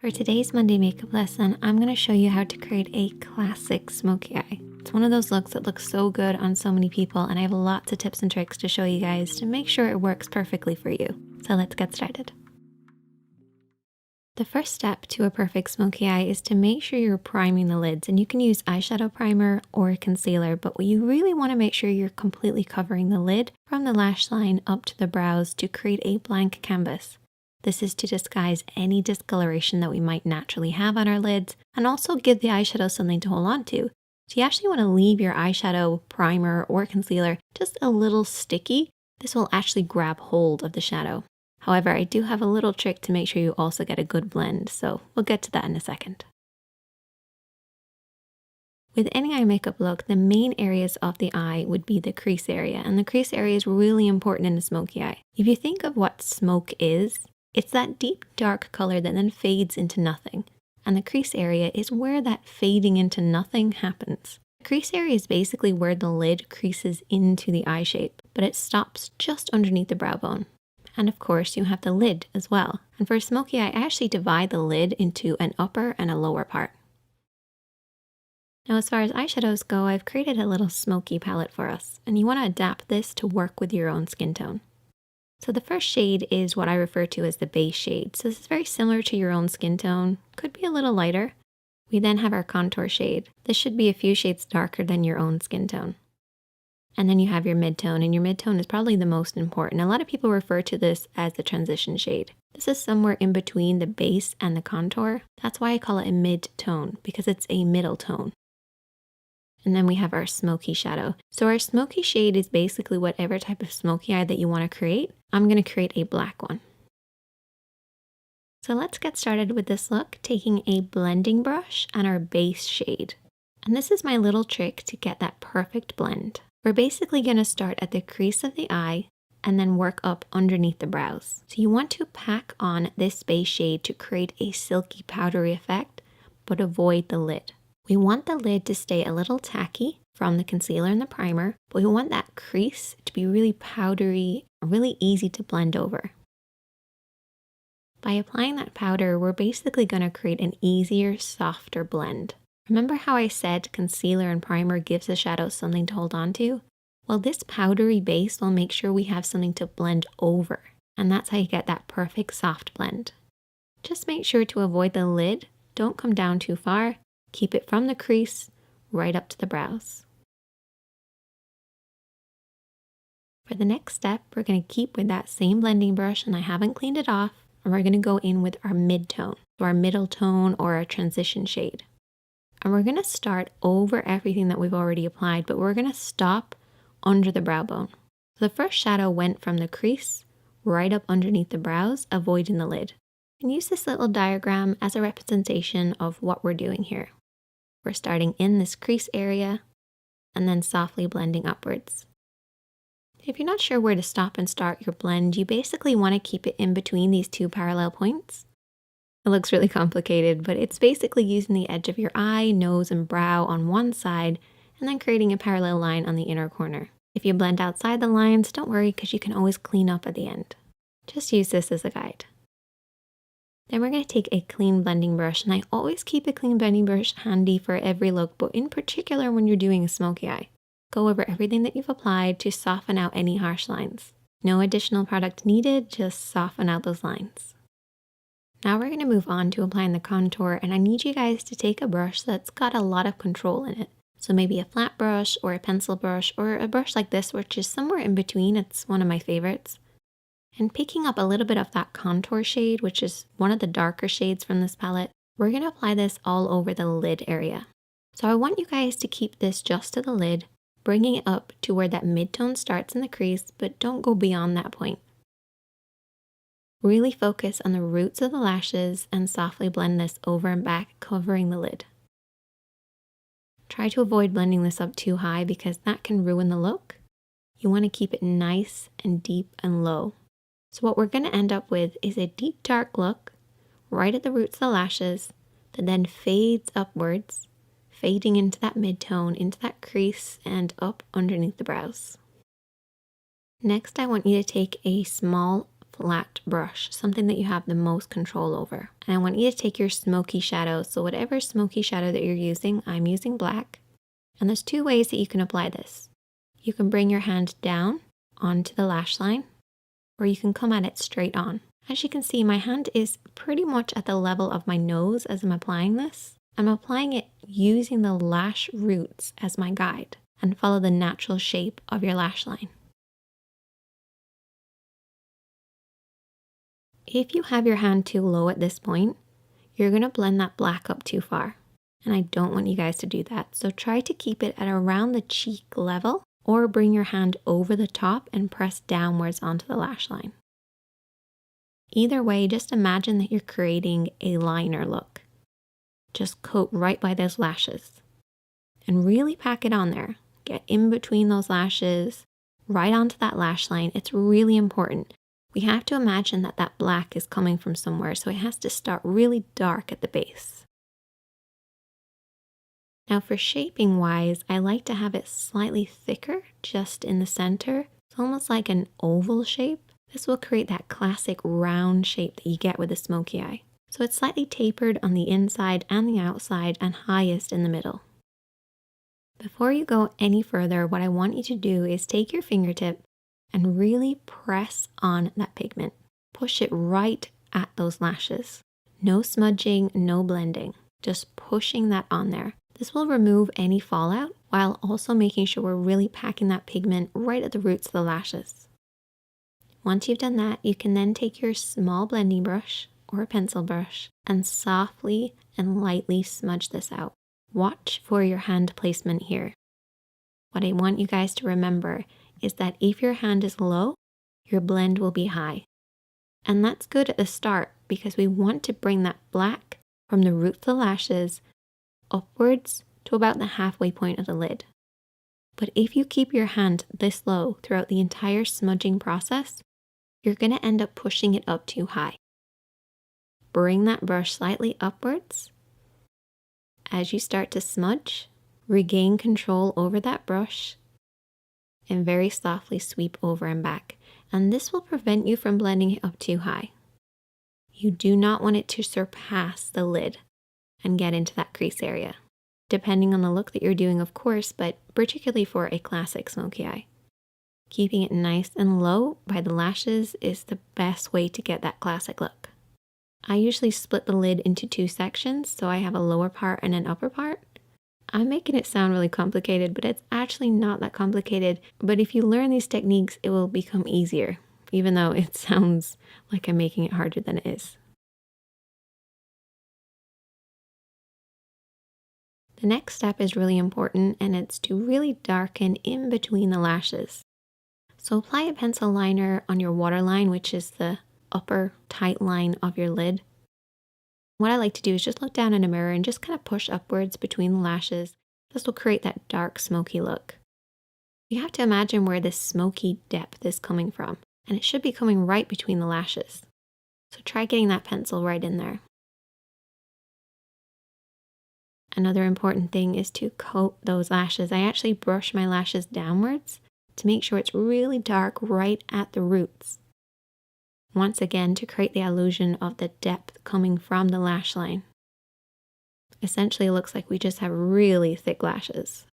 For today's Monday makeup lesson, I'm going to show you how to create a classic smoky eye. It's one of those looks that looks so good on so many people, and I have lots of tips and tricks to show you guys to make sure it works perfectly for you. So let's get started. The first step to a perfect smoky eye is to make sure you're priming the lids, and you can use eyeshadow primer or concealer, but you really want to make sure you're completely covering the lid from the lash line up to the brows to create a blank canvas. This is to disguise any discoloration that we might naturally have on our lids and also give the eyeshadow something to hold on to. So you actually want to leave your eyeshadow primer or concealer just a little sticky. This will actually grab hold of the shadow. However, I do have a little trick to make sure you also get a good blend, so we'll get to that in a second. With any eye makeup look, the main areas of the eye would be the crease area, and the crease area is really important in a smoky eye. If you think of what smoke is, it's that deep dark color that then fades into nothing, and the crease area is where that fading into nothing happens. The crease area is basically where the lid creases into the eye shape, but it stops just underneath the brow bone. And of course, you have the lid as well. And for a smoky eye, I actually divide the lid into an upper and a lower part. Now, as far as eyeshadows go, I've created a little smoky palette for us, and you want to adapt this to work with your own skin tone. So the first shade is what I refer to as the base shade. So this is very similar to your own skin tone, could be a little lighter. We then have our contour shade. This should be a few shades darker than your own skin tone. And then you have your mid-tone, and your mid-tone is probably the most important. A lot of people refer to this as the transition shade. This is somewhere in between the base and the contour. That's why I call it a mid-tone, because it's a middle tone. And then we have our smoky shadow. So our smoky shade is basically whatever type of smoky eye that you want to create. I'm going to create a black one. So let's get started with this look, taking a blending brush and our base shade. And this is my little trick to get that perfect blend. We're basically going to start at the crease of the eye and then work up underneath the brows. So you want to pack on this base shade to create a silky powdery effect, but avoid the lid. We want the lid to stay a little tacky from the concealer and the primer, but we want that crease to be really powdery, really easy to blend over. By applying that powder, we're basically going to create an easier, softer blend. Remember how I said concealer and primer gives the shadow something to hold on to? Well, this powdery base will make sure we have something to blend over, and that's how you get that perfect soft blend. Just make sure to avoid the lid, don't come down too far, keep it from the crease right up to the brows. For the next step, we're going to keep with that same blending brush, and I haven't cleaned it off, and we're going to go in with our mid-tone, so our middle tone or our transition shade. And we're going to start over everything that we've already applied, but we're going to stop under the brow bone. So the first shadow went from the crease right up underneath the brows, avoiding the lid. And use this little diagram as a representation of what we're doing here. We're starting in this crease area and then softly blending upwards. If you're not sure where to stop and start your blend, you basically want to keep it in between these two parallel points. It looks really complicated, but it's basically using the edge of your eye, nose, and brow on one side, and then creating a parallel line on the inner corner. If you blend outside the lines, don't worry because you can always clean up at the end. Just use this as a guide. Then we're going to take a clean blending brush, and I always keep a clean blending brush handy for every look, but in particular when you're doing a smoky eye. Go over everything that you've applied to soften out any harsh lines. No additional product needed, just soften out those lines. Now we're going to move on to applying the contour, and I need you guys to take a brush that's got a lot of control in it. So maybe a flat brush or a pencil brush or a brush like this, which is somewhere in between. It's one of my favorites. And picking up a little bit of that contour shade, which is one of the darker shades from this palette, we're going to apply this all over the lid area. So I want you guys to keep this just to the lid, bringing it up to where that mid-tone starts in the crease, but don't go beyond that point. Really focus on the roots of the lashes and softly blend this over and back, covering the lid. Try to avoid blending this up too high because that can ruin the look. You want to keep it nice and deep and low. So what we're going to end up with is a deep dark look right at the roots of the lashes that then fades upwards, fading into that mid-tone, into that crease, and up underneath the brows. Next, I want you to take a small flat brush, something that you have the most control over. And I want you to take your smoky shadow. So whatever smoky shadow that you're using, I'm using black. And there's two ways that you can apply this. You can bring your hand down onto the lash line, or you can come at it straight on. As you can see, my hand is pretty much at the level of my nose as I'm applying this. I'm applying it using the lash roots as my guide, and follow the natural shape of your lash line. If you have your hand too low at this point, you're going to blend that black up too far. And I don't want you guys to do that. So try to keep it at around the cheek level, or bring your hand over the top and press downwards onto the lash line. Either way, just imagine that you're creating a liner look. Just coat right by those lashes and really pack it on there. Get in between those lashes, right onto that lash line. It's really important. We have to imagine that that black is coming from somewhere, so it has to start really dark at the base. Now for shaping wise, I like to have it slightly thicker just in the center. It's almost like an oval shape. This will create that classic round shape that you get with a smoky eye. So it's slightly tapered on the inside and the outside, and highest in the middle. Before you go any further, what I want you to do is take your fingertip and really press on that pigment. Push it right at those lashes. No smudging, no blending, just pushing that on there. This will remove any fallout while also making sure we're really packing that pigment right at the roots of the lashes. Once you've done that, you can then take your small blending brush or a pencil brush and softly and lightly smudge this out. Watch for your hand placement here. What I want you guys to remember is that if your hand is low, your blend will be high. And that's good at the start because we want to bring that black from the root of the lashes upwards to about the halfway point of the lid. But if you keep your hand this low throughout the entire smudging process, you're going to end up pushing it up too high. Bring that brush slightly upwards. As you start to smudge, regain control over that brush and very softly sweep over and back. And this will prevent you from blending it up too high. You do not want it to surpass the lid and get into that crease area, depending on the look that you're doing, of course, but particularly for a classic smoky eye. Keeping it nice and low by the lashes is the best way to get that classic look. I usually split the lid into two sections, so I have a lower part and an upper part. I'm making it sound really complicated, but it's actually not that complicated. But if you learn these techniques, it will become easier, even though it sounds like I'm making it harder than it is. The next step is really important, and it's to really darken in between the lashes. So apply a pencil liner on your waterline, which is the upper tight line of your lid. What I like to do is just look down in a mirror and just kind of push upwards between the lashes. This will create that dark smoky look. You have to imagine where this smoky depth is coming from, and it should be coming right between the lashes. So try getting that pencil right in there. Another important thing is to coat those lashes. I actually brush my lashes downwards to make sure it's really dark right at the roots. Once again, to create the illusion of the depth coming from the lash line. Essentially, it looks like we just have really thick lashes.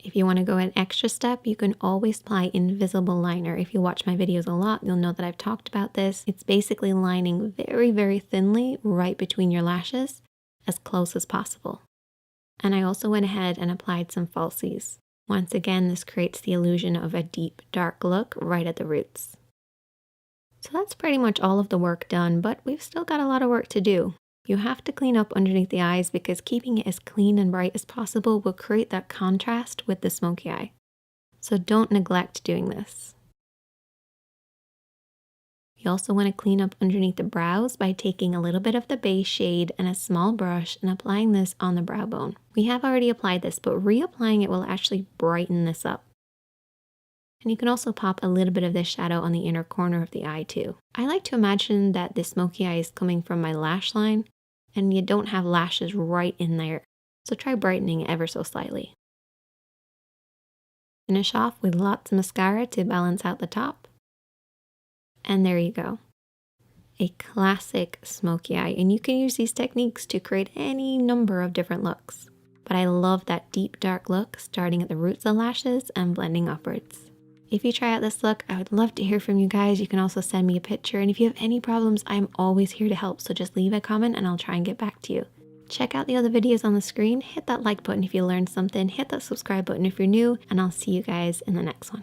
If you want to go an extra step, you can always apply invisible liner. If you watch my videos a lot, you'll know that I've talked about this. It's basically lining very, very thinly right between your lashes, as close as possible. And I also went ahead and applied some falsies. Once again, this creates the illusion of a deep, dark look right at the roots. So that's pretty much all of the work done, but we've still got a lot of work to do. You have to clean up underneath the eyes because keeping it as clean and bright as possible will create that contrast with the smoky eye. So don't neglect doing this. You also want to clean up underneath the brows by taking a little bit of the base shade and a small brush and applying this on the brow bone. We have already applied this, but reapplying it will actually brighten this up. And you can also pop a little bit of this shadow on the inner corner of the eye too. I like to imagine that the smoky eye is coming from my lash line and you don't have lashes right in there. So try brightening it ever so slightly. finish off with lots of mascara to balance out the top. And there you go. A classic smoky eye, and you can use these techniques to create any number of different looks. But I love that deep dark look starting at the roots of the lashes and blending upwards. If you try out this look, I would love to hear from you guys. You can also send me a picture, and if you have any problems, I'm always here to help, so just leave a comment and I'll try and get back to you. Check out the other videos on the screen, hit that like button if you learned something, hit that subscribe button if you're new, and I'll see you guys in the next one.